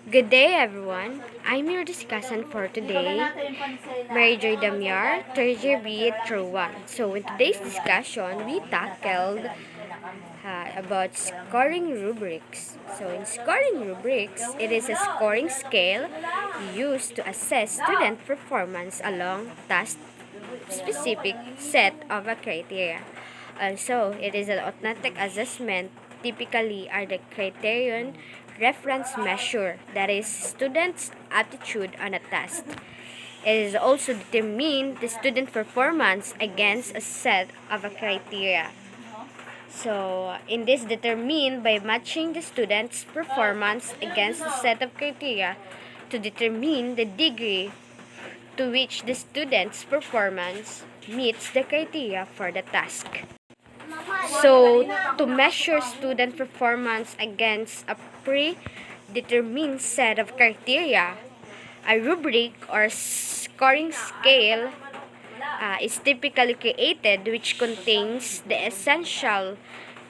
Good day, everyone. I'm your discussant for today, Mary Joy Damiar, third year B through 1. So, in today's discussion, we tackled about scoring rubrics. So, in scoring rubrics, it is a scoring scale used to assess student performance along task-specific set of a criteria. Also, it is an authentic assessment. Typically, are the criterion reference measure, that is, students' aptitude on a test. It is also determine the student performance against a set of a criteria. So, in this determine by matching the student's performance against a set of criteria to determine the degree to which the student's performance meets the criteria for the task. So, to measure student performance against a predetermined set of criteria, a rubric or scoring scale is typically created, which contains the essential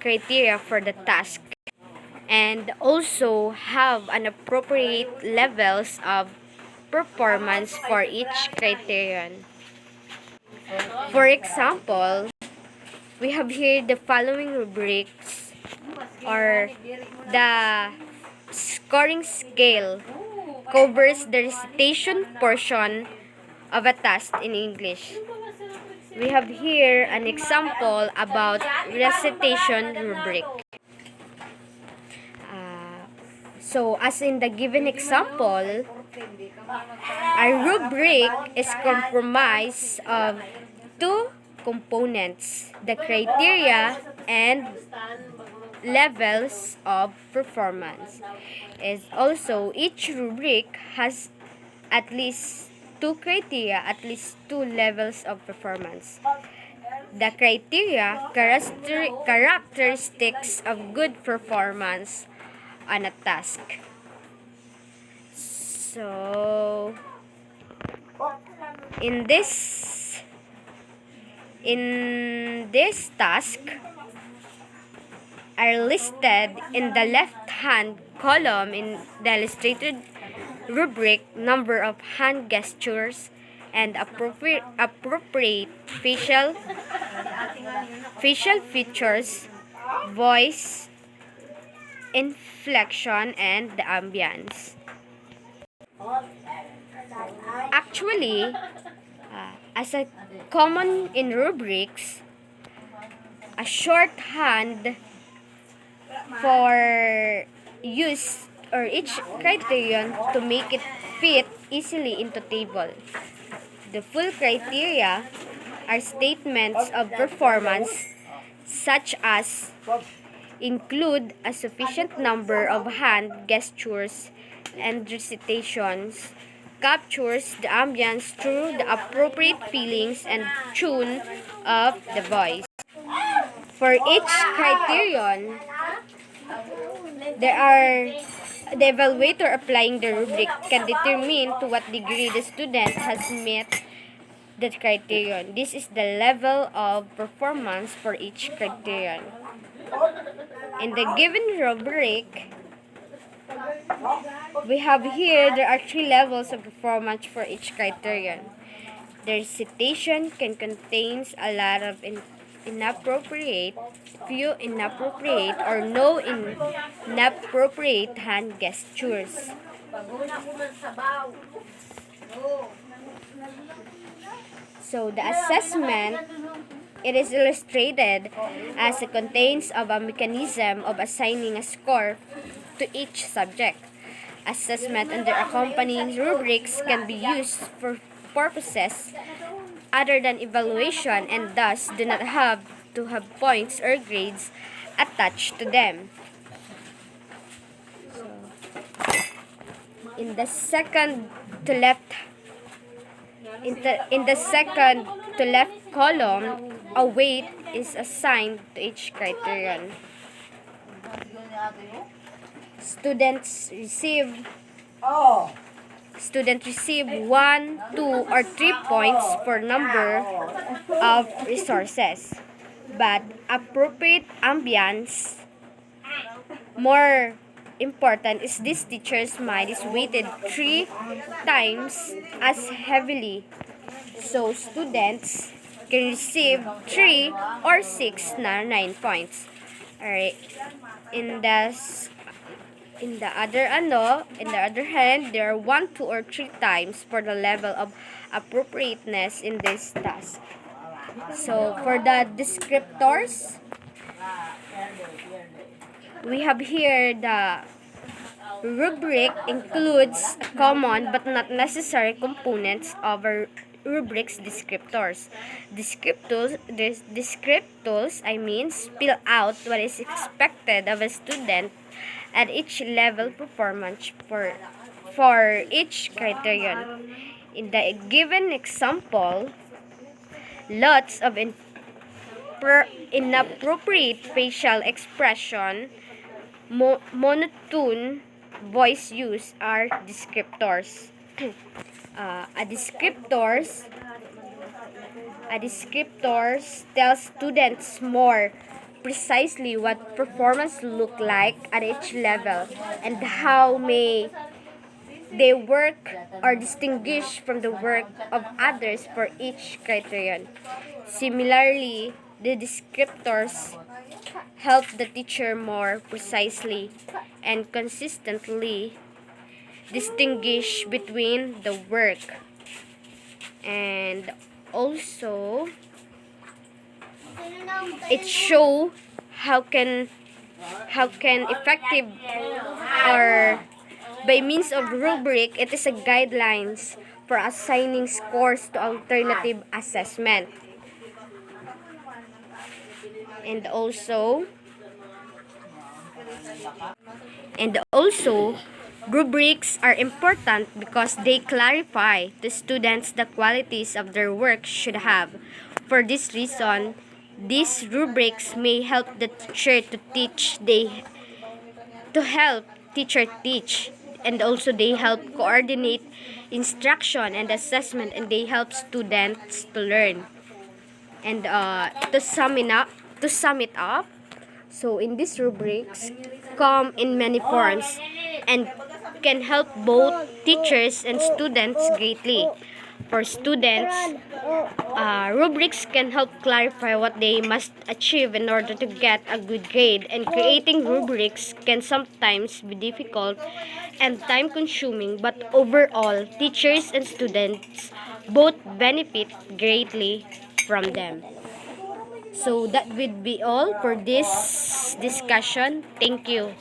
criteria for the task and also have an appropriate levels of performance for each criterion. For example, we have here the following rubrics or the scoring scale covers the recitation portion of a task in English. We have here an example about recitation rubric. So, as in the given example, a rubric is comprised of two components, the criteria and levels of performance. Is also, each rubric has at least two criteria, at least two levels of performance. The criteria, characteristics of good performance on a task. So, in this task are listed in the left-hand column in the illustrated rubric: number of hand gestures and appropriate facial features, voice, inflection, and the ambience. Actually, as a common in rubrics, a shorthand for use or each criterion to make it fit easily into table. The full criteria are statements of performance such as include a sufficient number of hand gestures and recitations, captures the ambience through the appropriate feelings and tune of the voice. For each criterion, there are the evaluator applying the rubric can determine to what degree the student has met the criterion. This is the level of performance for each criterion. In the given rubric, we have here, there are three levels of performance for each criterion. The recitation can contain a lot of inappropriate, few inappropriate, or no inappropriate hand gestures. So the assessment, it is illustrated as it contains of a mechanism of assigning a score to each subject. Assessment under accompanying rubrics can be used for purposes other than evaluation and thus do not have to have points or grades attached to them. So, in the second to left column, a weight is assigned to each criterion. Students receive 1, 2, or 3 points for number of resources, but appropriate ambience, more important is this teacher's mind is weighted 3 times as heavily. So students can receive 3 or 6 na 9 points. Alright. In the in the other hand, there are 1, 2, or 3 times for the level of appropriateness in this task. So for the descriptors, we have here the rubric includes common but not necessary components of a rubric's descriptors. Descriptors, spell out what is expected of a student at each level performance for each criterion. In the given example, lots of inappropriate facial expression, monotone voice use are descriptors. A descriptors tells students more precisely what performance look like at each level and how may they work or distinguish from the work of others for each criterion. Similarly, the descriptors help the teacher more precisely and consistently distinguish between the work. And also, it show how can effective or by means of rubric, it is a guidelines for assigning scores to alternative assessment. And also, rubrics are important because they clarify to students the qualities of their work should have. For this reason, these rubrics may help the teacher to help teacher teach, and also they help coordinate instruction and assessment, and they help students to learn. And to sum it up, so in these rubrics come in many forms and can help both teachers and students greatly. For students, rubrics can help clarify what they must achieve in order to get a good grade, and creating rubrics can sometimes be difficult and time-consuming, but overall, teachers and students both benefit greatly from them. So that would be all for this discussion. Thank you.